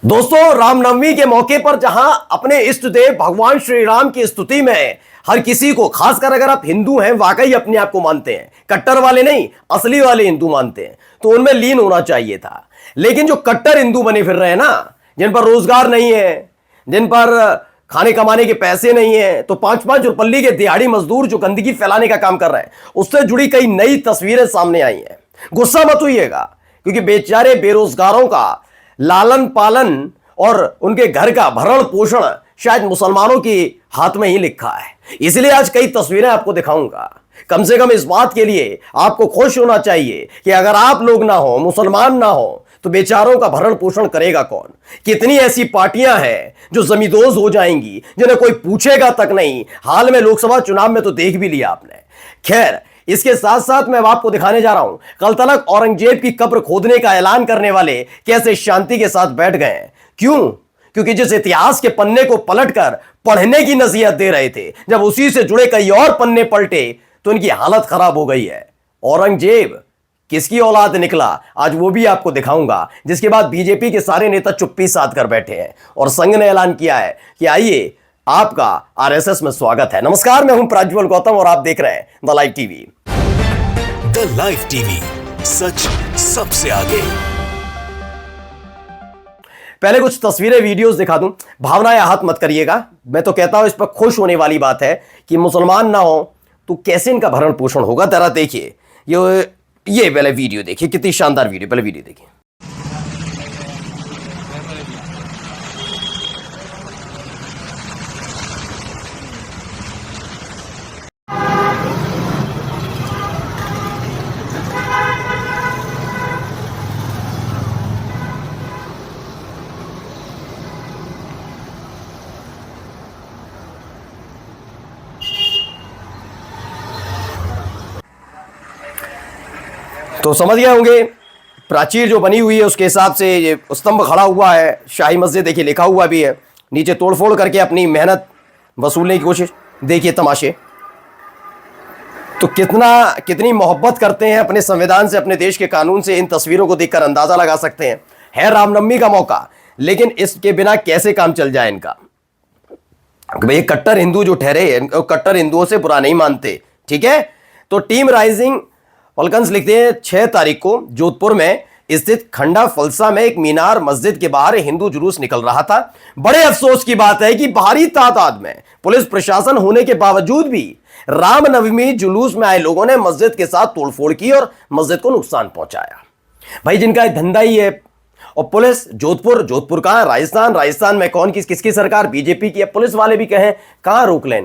दोस्तों, रामनवमी के मौके पर जहां अपने इष्ट देव भगवान श्री राम की स्तुति में हर किसी को, खासकर अगर आप हिंदू हैं, वाकई अपने आप को मानते हैं, कट्टर वाले नहीं असली वाले हिंदू मानते हैं, तो उनमें लीन होना चाहिए था। लेकिन जो कट्टर हिंदू बने फिर रहे हैं ना, जिन पर रोजगार नहीं है, जिन पर खाने कमाने के पैसे नहीं है, तो 5-5 रुपल्ली के दिहाड़ी मजदूर जो गंदगी फैलाने का काम कर रहे हैं, उससे जुड़ी कई नई तस्वीरें सामने आई हैं। गुस्सा मत होइएगा, क्योंकि बेचारे बेरोजगारों का लालन पालन और उनके घर का भरण पोषण शायद मुसलमानों के हाथ में ही लिखा है। इसलिए आज कई तस्वीरें आपको दिखाऊंगा। कम से कम इस बात के लिए आपको खुश होना चाहिए कि अगर आप लोग ना हो, मुसलमान ना हो, तो बेचारों का भरण पोषण करेगा कौन। कितनी ऐसी पार्टियां हैं जो जमींदोज हो जाएंगी, जिन्हें कोई पूछेगा तक नहीं। हाल में लोकसभा चुनाव में तो देख भी लिया आपने। खैर, इसके साथ साथ मैं आपको दिखाने जा रहा हूं कल तलक औरंगजेब की कब्र खोदने का ऐलान करने वाले कैसे शांति के साथ बैठ गए हैं। क्यों? क्योंकि जिस इतिहास के पन्ने को पलटकर पढ़ने की नसीहत दे रहे थे, जब उसी से जुड़े कई और पन्ने पलटे तो इनकी हालत खराब हो गई है। औरंगजेब किसकी औलाद निकला, आज वो भी आपको दिखाऊंगा। जिसके बाद बीजेपी के सारे नेता चुप्पी साध कर बैठे हैं और संघ ने ऐलान किया है कि आइए, आपका आरएसएस में स्वागत है। नमस्कार, मैं हूं प्रज्वल गौतम और आप देख रहे हैं the live TV. The live TV, सच सबसे आगे। पहले कुछ तस्वीरें वीडियोस दिखा दूं, भावनाएं आहत मत करिएगा। मैं तो कहता हूं इस पर खुश होने वाली बात है कि मुसलमान ना हो तो कैसे इनका भरण पोषण होगा। जरा देखिए, ये पहले वीडियो देखिए, कितनी शानदार वीडियो। पहले वीडियो देखिए। तो समझ गए होंगे, प्राचीर जो बनी हुई है उसके हिसाब से ये स्तंभ खड़ा हुआ है। शाही मस्जिद देखिए, लिखा हुआ भी है। नीचे तोड़फोड़ करके अपनी मेहनत वसूलने की कोशिश। देखिए तमाशे। तो कितनी मोहब्बत करते हैं अपने संविधान से, अपने देश के कानून से। इन तस्वीरों को देखकर अंदाजा लगा सकते हैं। है रामनवमी का मौका, लेकिन इसके बिना कैसे काम चल जाए इनका। भाई कट्टर हिंदू जो ठहरे, कट्टर हिंदुओं से बुरा नहीं मानते, ठीक है। तो टीम राइजिंग फॉल्कन्स लिखते हैं 6 तारीख को जोधपुर में स्थित खंडा फलसा में एक मीनार मस्जिद के बाहर हिंदू जुलूस निकल रहा था। बड़े अफसोस की बात है कि भारी तादाद में पुलिस प्रशासन होने के बावजूद भी रामनवमी जुलूस में आए लोगों ने मस्जिद के साथ तोड़फोड़ की और मस्जिद को नुकसान पहुंचाया। भाई जिनका धंधा ही है। और पुलिस, जोधपुर कहां है? राजस्थान में कौन किसकी सरकार? बीजेपी की है। पुलिस वाले भी कहें कहां रोक लें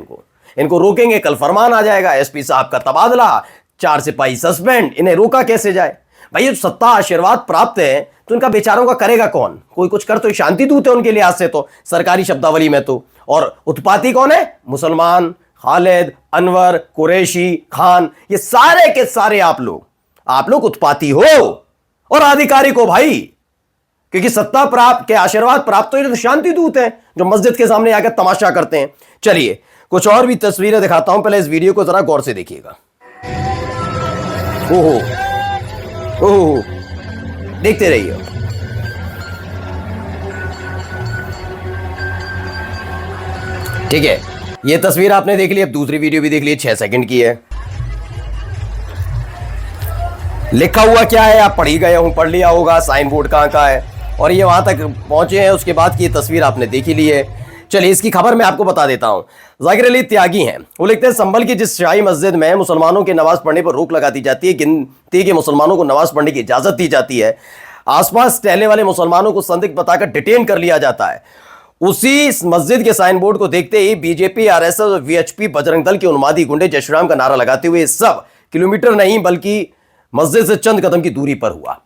इनको रोकेंगे, कल फरमान आ जाएगा, एसपी साहब का तबादला, 4 सिपाही सस्पेंड। इन्हें रोका कैसे जाए? भाई ये सत्ता आशीर्वाद प्राप्त है तो इनका बेचारों का करेगा कौन? कोई कुछ कर तो शांति दूत है उनके लिहाज से, तो सरकारी शब्दावली में तो। और उत्पाती कौन है? मुसलमान, खालिद, अनवर, कुरैशी, खान, ये सारे के सारे आप लोग उत्पाती हो और आधिकारिक हो भाई। क्योंकि सत्ता प्राप्त के आशीर्वाद प्राप्त तो ये तो शांति दूत है जो मस्जिद के सामने आकर तमाशा करते हैं। चलिए कुछ और भी तस्वीरें दिखाता हूं, पहले इस वीडियो को जरा गौर से देखिएगा। ओहो, देखते रहिए। ठीक है, ये तस्वीर आपने देख ली। अब दूसरी वीडियो भी देख ली, 6 सेकंड की है। लिखा हुआ क्या है आप पढ़ ही गए हूं, पढ़ लिया होगा। साइन बोर्ड कहां का है और ये वहां तक पहुंचे हैं, उसके बाद की ये तस्वीर आपने देख ही ली है। चलिए इसकी खबर मैं आपको बता देता हूं। जाकिर अली त्यागी हैं, वो लिखते हैं संभल की जिस शाही मस्जिद में मुसलमानों के नमाज पढ़ने पर रोक लगा दी जाती है, गिनती के मुसलमानों को नमाज पढ़ने की इजाजत दी जाती है, आसपास टहलने वाले मुसलमानों को संदिग्ध बताकर डिटेन कर लिया जाता है, उसी मस्जिद के साइन बोर्ड को देखते ही बीजेपी, आरएसएस और वीएचपी बजरंग दल के उन्मादी गुंडे जय श्री राम का नारा लगाते हुए सब किलोमीटर नहीं बल्कि मस्जिद से चंद कदम की दूरी पर हुआ।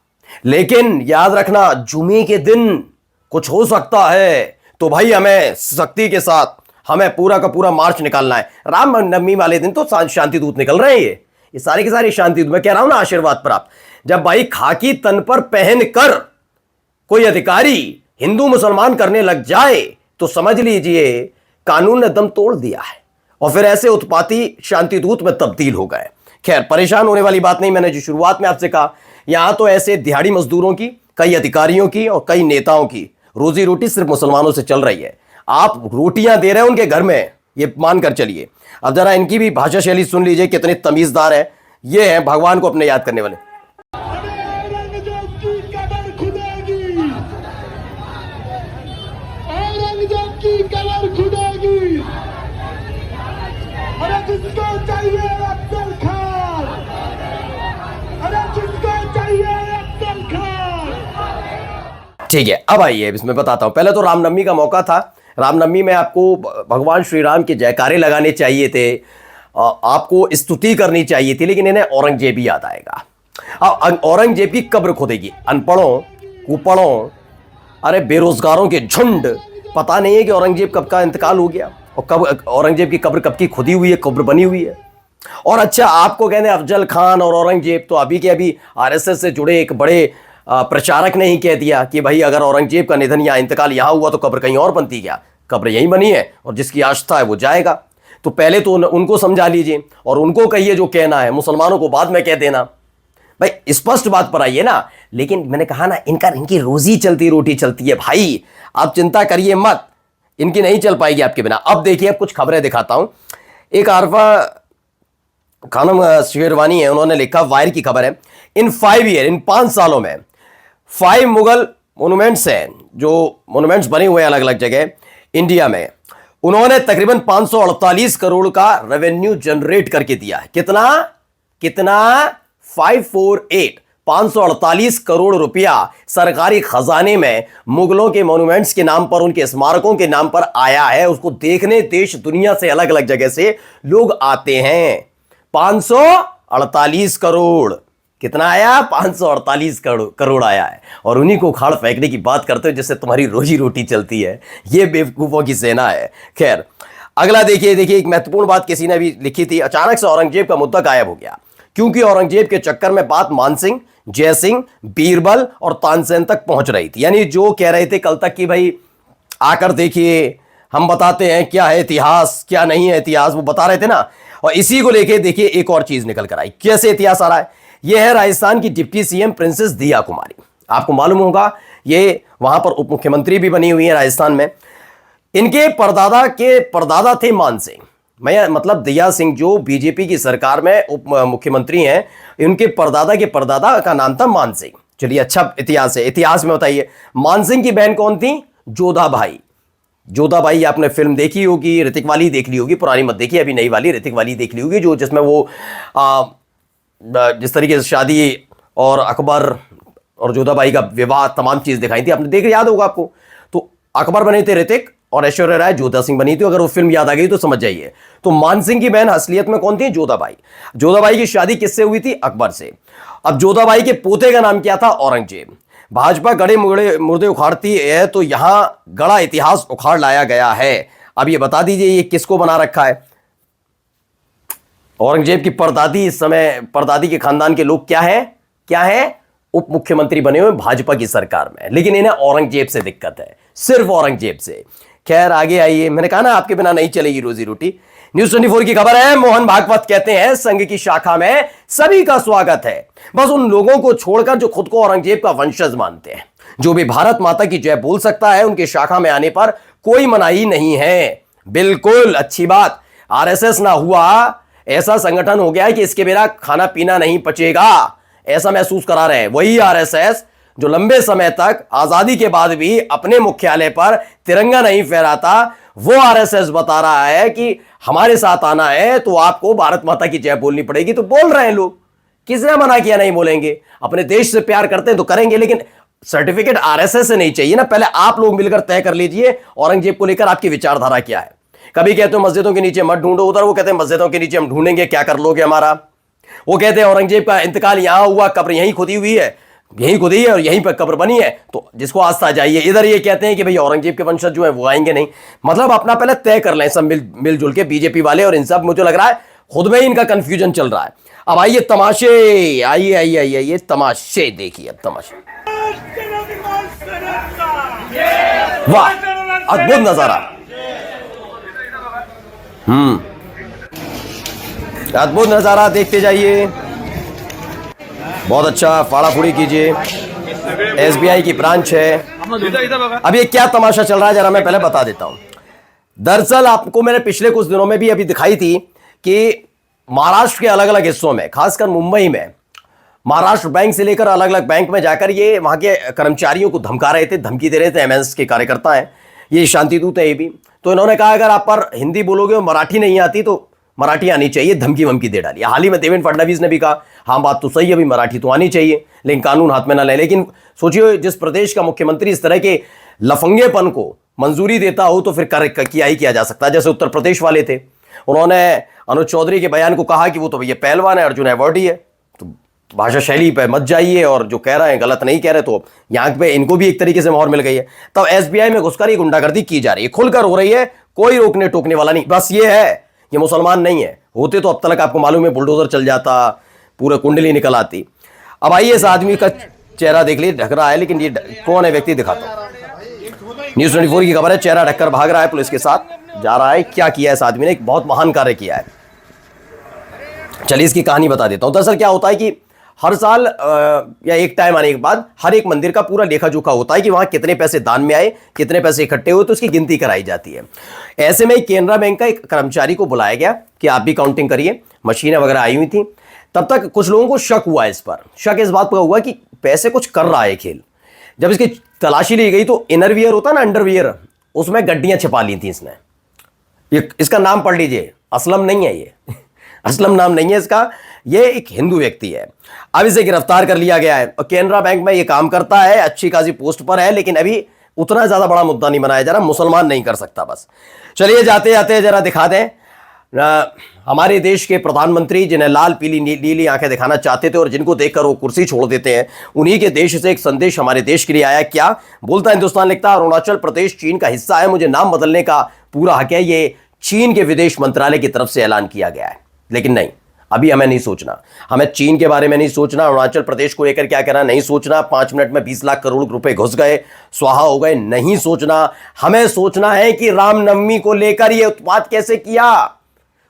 लेकिन याद रखना, जुमे के दिन कुछ हो सकता है, तो भाई हमें सख्ती के साथ हमें पूरा का पूरा मार्च निकालना है। रामनवमी वाले दिन तो शांति दूत निकल रहे हैं। ये सारे के सारे शांति दूत, मैं कह रहा हूं ना, आशीर्वाद प्राप्त। जब भाई खाकी तन पर पहन कर कोई अधिकारी हिंदू मुसलमान करने लग जाए तो समझ लीजिए कानून ने दम तोड़ दिया है और फिर ऐसे उत्पाती शांति दूत में तब्दील हो गए। खैर, परेशान होने वाली बात नहीं। मैंने जो शुरुआत में आपसे कहा, यहां तो ऐसे दिहाड़ी मजदूरों की, कई अधिकारियों की और कई नेताओं की रोजी रोटी सिर्फ मुसलमानों से चल रही है। आप रोटियां दे रहे हैं उनके घर में, ये मानकर चलिए। अब जरा इनकी भी भाषा शैली सुन लीजिए, कितने तमीजदार है। ये है भगवान को अपने याद करने वाले। ठीक है, अब आइए इसमें बताता हूं। पहले तो रामनवमी का मौका था। रामनवमी में आपको भगवान श्री राम के जयकारे लगाने चाहिए थे, आपको स्तुति करनी चाहिए थी, लेकिन इन्हें औरंगजेब ही याद आएगा। अब औरंगजेब की कब्र खोदेगी। अनपढ़ों, कुपढ़ों, अरे बेरोजगारों के झुंड, पता नहीं है कि औरंगजेब कब का इंतकाल हो गया और कब औरंगजेब की कब्र कब की खुदी हुई है, कब्र बनी हुई है। और अच्छा, आपको कहते हैं अफजल खान और औरंगजेब, तो अभी के अभी आरएसएस से जुड़े एक बड़े प्रचारक ने ही कह दिया कि भाई अगर औरंगजेब का निधन या इंतकाल यहां हुआ तो कब्र कहीं और बनती, क्या कब्र यहीं बनी है और जिसकी आस्था है वो जाएगा। तो पहले तो उनको समझा लीजिए और उनको कहिए जो कहना है, मुसलमानों को बाद में कह देना। भाई स्पष्ट बात पर आइए ना। लेकिन मैंने कहा ना, इनकी रोजी चलती रोटी चलती है भाई, आप चिंता करिए मत, इनकी नहीं चल पाएगी आपके बिना। अब देखिए, अब कुछ खबरें दिखाता हूं। एक आरफा खानम शेरवानी है, उन्होंने लिखा, वायर की खबर है, इन 5 ईयर, इन 5 सालों में 5 मुगल मोनूमेंट्स हैं, जो मोनूमेंट्स बने हुए हैं अलग अलग जगह इंडिया में, उन्होंने तकरीबन 548 करोड़ का रेवेन्यू जनरेट करके दिया है। कितना कितना 548 करोड़ रुपया सरकारी खजाने में मुगलों के मोनूमेंट्स के नाम पर, उनके स्मारकों के नाम पर आया है। उसको देखने देश दुनिया से अलग अलग जगह से लोग आते हैं। 548 करोड़, कितना आया? 548 करोड़ आया है। और उन्हीं को उखाड़ फेंकने की बात करते हो जिससे तुम्हारी रोजी रोटी चलती है। ये बेवकूफों की सेना है। खैर, अगला देखिए एक महत्वपूर्ण बात किसी ने भी लिखी थी। अचानक से औरंगजेब का मुद्दा गायब हो गया, क्योंकि औरंगजेब के चक्कर में बात मानसिंह, जयसिंह, बीरबल और तानसेन तक पहुंच रही थी। यानी जो कह रहे थे कल तक कि भाई आकर देखिए, हम बताते हैं क्या है इतिहास, क्या नहीं है इतिहास, वो बता रहे थे ना। और इसी को लेके देखिए एक और चीज निकल कर आई। कैसे इतिहास आ रहा है? यह है राजस्थान की डिप्टी सीएम प्रिंसेस दिया कुमारी। आपको मालूम होगा ये वहां पर उप मुख्यमंत्री भी बनी हुई है राजस्थान में। इनके परदादा थे मान सिंह, मैं मतलब दिया सिंह जो बीजेपी की सरकार में उप मुख्यमंत्री हैं, इनके परदादा के परदादा का नाम था मान सिंह। चलिए, अच्छा इतिहास है, इतिहास में बताइए। मान सिंह की बहन कौन थी? जोधाबाई। जोधाबाई आपने फिल्म देखी होगी, ऋतिक वाली देख ली होगी, पुरानी मत देखी, अभी नई वाली ऋतिक वाली देख ली होगी, जो जिसमें वो जिस तरीके से शादी और अकबर और जोधाबाई का विवाह, तमाम चीज दिखाई थी, आपने देख, याद होगा आपको। तो अकबर बने थे ऋतिक और ऐश्वर्या राय जोधा सिंह बनी थी। अगर वो फिल्म याद आ गई तो समझ जाइए। तो मान सिंह की बहन असलियत में कौन थी? जोधाबाई। जोधाबाई की शादी किससे हुई थी? अकबर से। अब जोधाबाई के पोते का नाम क्या था? औरंगजेब। भाजपा गड़े मुर्दे उखाड़ती है, तो यहां गड़ा इतिहास उखाड़ लाया गया है। अब ये बता दीजिए ये किसको बना रखा है? औरंगजेब की परदादी, इस समय परदादी के खानदान के लोग क्या है? उप मुख्यमंत्री बने हुए भाजपा की सरकार में, लेकिन इन्हें औरंगजेब से दिक्कत है, सिर्फ औरंगजेब से। खैर, आगे आइए। मैंने कहा ना आपके बिना नहीं चलेगी रोजी रोटी। न्यूज 24 की खबर है, मोहन भागवत कहते हैं संघ की शाखा में सभी का स्वागत है, बस उन लोगों को छोड़कर जो खुद को औरंगजेब का वंशज मानते हैं। जो भी भारत माता की जय बोल सकता है, उनके शाखा में आने पर कोई मनाही नहीं है। बिल्कुल अच्छी बात। आरएसएस ना हुआ, ऐसा संगठन हो गया है कि इसके बिना खाना पीना नहीं पचेगा, ऐसा महसूस करा रहे हैं। वही आरएसएस जो लंबे समय तक आजादी के बाद भी अपने मुख्यालय पर तिरंगा नहीं फहराता, वो आरएसएस बता रहा है कि हमारे साथ आना है तो आपको भारत माता की जय बोलनी पड़ेगी। तो बोल रहे हैं लोग, किसने मना किया नहीं बोलेंगे? अपने देश से प्यार करते हैं तो करेंगे, लेकिन सर्टिफिकेट आरएसएस से नहीं चाहिए ना। पहले आप लोग मिलकर तय कर लीजिए औरंगजेब को लेकर आपकी विचारधारा क्या है। कभी कहते हो मस्जिदों के नीचे मत ढूंढो, उधर वो कहते हैं मस्जिदों के नीचे हम ढूंढेंगे, क्या कर लोगे हमारा। वो कहते हैं औरंगजेब का इंतकाल यहां हुआ, कब्र यहीं खुदी हुई है, यहीं खुदी है और यहीं पर कब्र बनी है, तो जिसको आस्था जाइए। इधर ये कहते हैं कि भाई औरंगजेब के वंशज जो है वो आएंगे नहीं। मतलब अपना पहले तय कर लें सब मिलजुल के, बीजेपी वाले और इन सब। मुझे लग रहा है खुद में ही इनका कंफ्यूजन चल रहा है। अब आइए तमाशे, आइए तमाशे देखिए। अब तमाशे, वाह अद्भुत नजारा, अद्भुत नजारा, देखते जाइए। बहुत अच्छा, फाड़ा फूड़ी कीजिए। एसबीआई की ब्रांच है। अब ये क्या तमाशा चल रहा है जरा मैं पहले बता देता हूं। दरअसल आपको मैंने पिछले कुछ दिनों में भी अभी दिखाई थी कि महाराष्ट्र के अलग अलग हिस्सों में, खासकर मुंबई में, महाराष्ट्र बैंक से लेकर अलग अलग बैंक में जाकर ये वहां के कर्मचारियों को धमका रहे थे, धमकी दे रहे थे। एमएनएस के कार्यकर्ता हैं, ये शांति दूत है ये भी। तो इन्होंने कहा अगर आप पर हिंदी बोलोगे और मराठी नहीं आती तो मराठी आनी चाहिए, धमकी वमकी दे डाली। हाल ही में देवेंद्र फडणवीस ने भी कहा हाँ बात तो सही है, अभी मराठी तो आनी चाहिए, लेकिन कानून हाथ में ना ले। लेकिन सोचिए जिस प्रदेश का मुख्यमंत्री इस तरह के लफंगेपन को मंजूरी देता हो तो फिर किया ही किया जा सकता है। जैसे उत्तर प्रदेश वाले थे, उन्होंने अनुज चौधरी के बयान को कहा कि वो तो ये पहलवान है, अर्जुन अवार्डी है, तो भाषा शैली पे मत जाइए, और जो कह रहे हैं गलत नहीं कह रहे। तो यहाँ पे इनको भी एक तरीके से मोहर मिल गई है। तब एसबीआई में घुसकर ये गुंडागर्दी की जा रही है, खुलकर हो रही है, कोई रोकने टोकने वाला नहीं। बस ये है, ये मुसलमान नहीं है, होते तो अब तक आपको मालूम है बुलडोजर चल जाता, पूरा कुंडली निकल आती। अब आइए इस आदमी का चेहरा देख लीजिए, ढक रहा है, लेकिन ये कौन है व्यक्ति दिखाता हूं। न्यूज़ 24 की खबर है, चेहरा ढककर भाग रहा है, पुलिस के साथ जा रहा है। क्या किया इस आदमी ने, एक बहुत महान कार्य किया है। चलिए इसकी कहानी बता देता हूं। दरअसल क्या होता है कि हर साल या एक टाइम आने के बाद हर एक मंदिर का पूरा लेखा जोखा होता है कि वहां कितने पैसे दान में आए, कितने पैसे इकट्ठे हुए, तो उसकी गिनती कराई जाती है। ऐसे में केनरा बैंक का एक कर्मचारी को बुलाया गया कि आप भी काउंटिंग करिए, मशीनें वगैरह आई हुई थी। तब तक कुछ लोगों को शक हुआ इस पर, शक इस बात पर हुआ कि पैसे कुछ कर रहा है खेल। जब इसकी तलाशी ली गई तो इनरवियर होता ना, अंडरवियर, उसमें गड्डियां छिपा ली थी इसने। ये इसका नाम पढ़ लीजिए, असलम नहीं है ये असलम नाम नहीं है इसका, ये एक हिंदू व्यक्ति है। अब इसे गिरफ्तार कर लिया गया है और केनरा बैंक में ये काम करता है, अच्छी खासी पोस्ट पर है, लेकिन अभी उतना ज्यादा बड़ा मुद्दा नहीं बनाया जा रहा, मुसलमान नहीं कर सकता बस। चलिए जाते जाते जरा दिखा दें हमारे देश के प्रधानमंत्री, जिन्हें लाल पीली नीली आंखें दिखाना चाहते थे और जिनको देखकर वो कुर्सी छोड़ देते हैं, उन्हीं के देश से एक संदेश हमारे देश के लिए आया। क्या बोलता है हिंदुस्तान लिखता है, अरुणाचल प्रदेश चीन का हिस्सा है, मुझे नाम बदलने का पूरा हक है। ये चीन के विदेश मंत्रालय की तरफ से ऐलान किया गया है। लेकिन नहीं, अभी हमें नहीं सोचना, हमें चीन के बारे में नहीं सोचना, अरुणाचल प्रदेश को लेकर क्या कहना नहीं सोचना। 5 मिनट में 20 लाख करोड़ रुपए घुस गए, स्वाहा हो गए, नहीं सोचना। हमें सोचना है कि रामनवमी को लेकर यह उत्पात कैसे किया,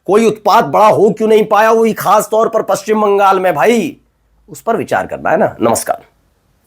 कोई उत्पात बड़ा हो क्यों नहीं पाया, वही खास तौर पर पश्चिम बंगाल में, भाई उस पर विचार करना है ना। नमस्कार।